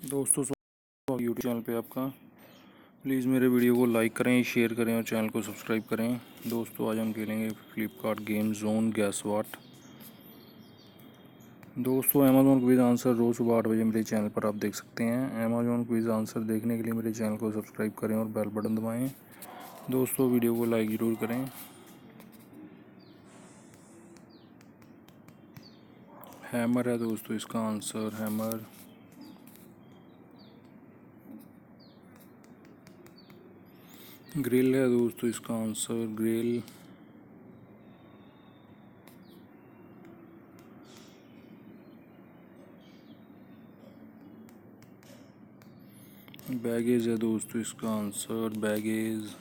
दोस्तों YouTube channel पे आपका प्लीज़ मेरे वीडियो को लाइक करें, शेयर करें और चैनल को सब्सक्राइब करें। दोस्तों आज हम खेलेंगे फ्लिपकार्ट गेम जोन गैस वाट। दोस्तों अमेज़ॉन क्विज़ आंसर रोज़ सुबह 8 बजे मेरे चैनल पर आप देख सकते हैं। अमेज़ॉन क्विज़ आंसर देखने के लिए मेरे चैनल को सब्सक्राइब करें और बेल बटन दबाएँ। दोस्तों वीडियो को लाइक ज़रूर करें। हैमर है दोस्तों इसका आंसर, हैमर। ग्रिल है दोस्तों इसका आंसर, ग्रिल। बैगेज है दोस्तों इसका आंसर, बैगेज।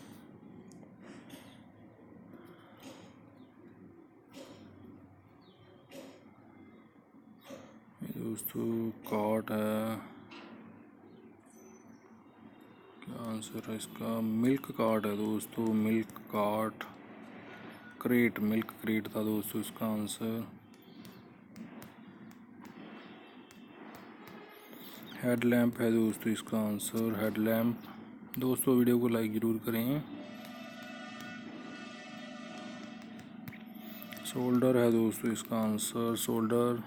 दोस्तों कार्ट है, क्या आंसर है इसका? मिल्क कार्ट है दोस्तों, milk cart. Crate, milk crate था दोस्तों इसका आंसर। हेडलैम्प है दोस्तों इसका आंसर, हेडलैम्प। दोस्तों वीडियो को लाइक ज़रूर करें। शोल्डर है दोस्तों इसका आंसर, शोल्डर।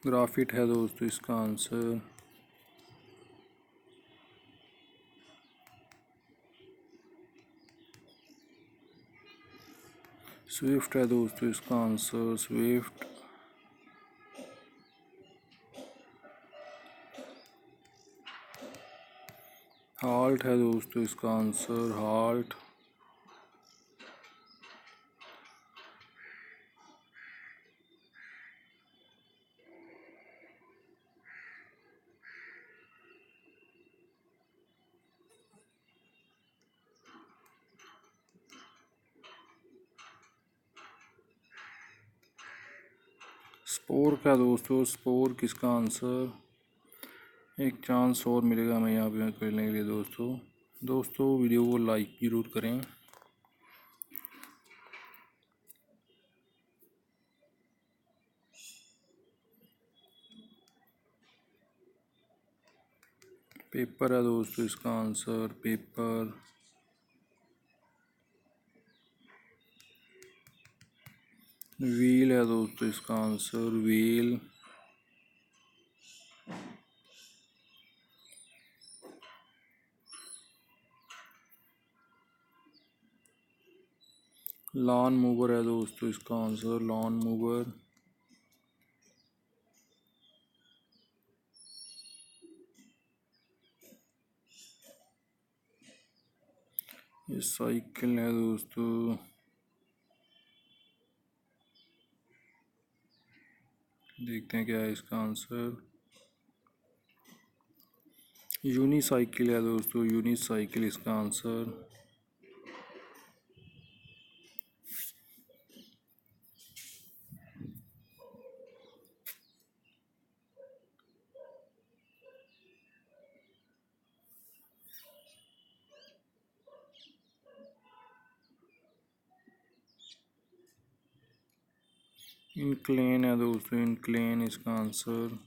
ग्राफिट है दोस्तों इसका आंसर। स्विफ्ट है दोस्तों इसका आंसर, स्विफ्ट। हाल्ट है दोस्तों इसका आंसर, हाल्ट। स्पोर का दोस्तों, स्पोर किसका आंसर? एक चांस और मिलेगा हमें यहाँ पे खेलने के लिए दोस्तों वीडियो को लाइक ज़रूर करें। पेपर है दोस्तों इसका आंसर, पेपर। व्हील है दोस्तों इसका आंसर, व्हील। लॉन मूवर है दोस्तों इसका आंसर, लॉन मूवर। ये साइकिल है दोस्तों। देखते हैं क्या है इसका आंसर। यूनिसाइकिल है दोस्तों, यूनिसाइकिल इसका आंसर। इनक्लेन है दोस्तों, इनक्लेन इसका आंसर।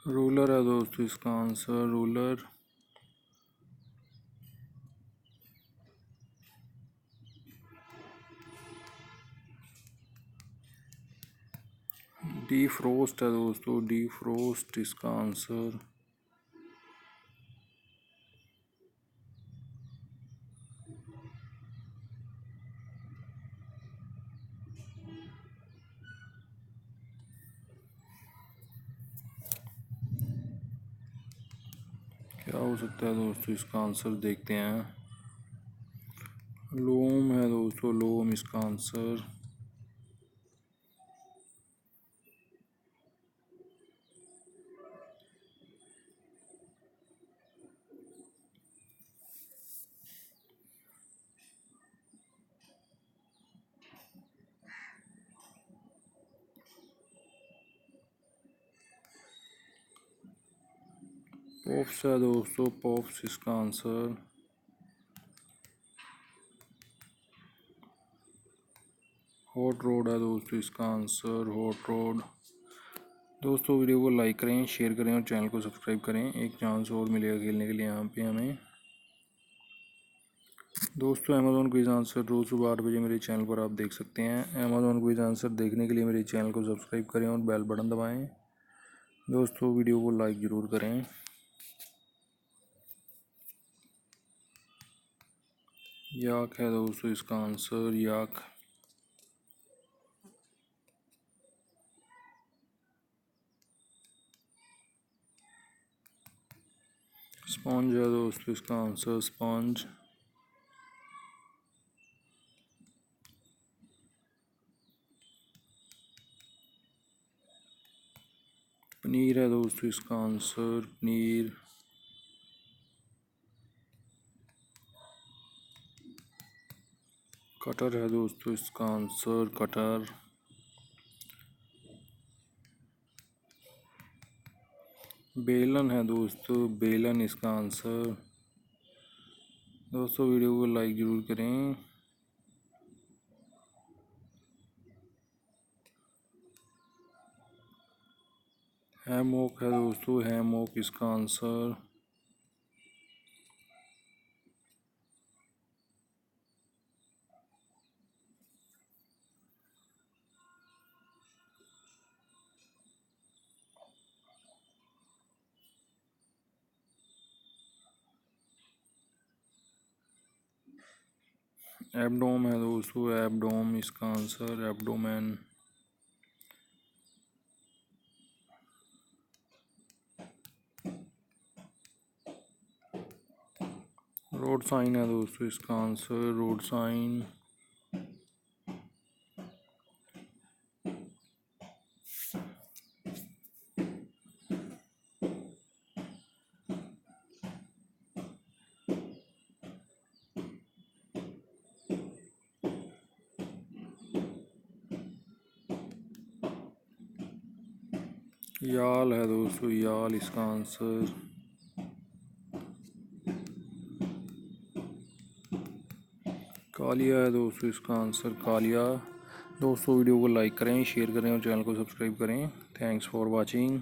रूलर है दोस्तों इसका आंसर, रूलर। डीफ्रोस्ट है दोस्तों, डीफ्रोस्ट इसका आंसर। क्या हो सकता है दोस्तों इसका आंसर, देखते हैं। लोम है दोस्तों, लोम इसका आंसर। पॉप्स है दोस्तों, पॉप्स इसका आंसर। हॉट रोड है दोस्तों इसका आंसर, हॉट रोड। दोस्तों वीडियो को लाइक करें, शेयर करें और चैनल को सब्सक्राइब करें। एक चांस और मिलेगा खेलने के लिए यहाँ पे हमें। दोस्तों अमेज़ॉन क्विज आंसर रोज़ सुबह 8 बजे मेरे चैनल पर आप देख सकते हैं। अमेज़ॉन क्विज आंसर देखने के लिए मेरे चैनल को सब्सक्राइब करें और बेल बटन दबाएं। दोस्तों वीडियो को लाइक ज़रूर करें। याक है दोस्तों इसका आंसर, याक। स्पॉन्ज है दोस्तों इसका आंसर, स्पॉन्ज। पनीर है दोस्तों इसका आंसर, पनीर। कटर है दोस्तों इसका आंसर, कटर। बेलन है दोस्तों, बेलन इसका आंसर। दोस्तों वीडियो को लाइक ज़रूर करें। हैमॉक है दोस्तों, हैमॉक इसका आंसर। एब्डोम है दोस्तों, एब्डोम इसका आंसर, एब्डोमेन। रोड साइन है दोस्तों इसका आंसर, रोड साइन। याल है दोस्तों, याल इसका आंसर। कालिया है दोस्तों इसका आंसर, कालिया। दोस्तों वीडियो को लाइक करें, शेयर करें और चैनल को सब्सक्राइब करें। Thanks for watching.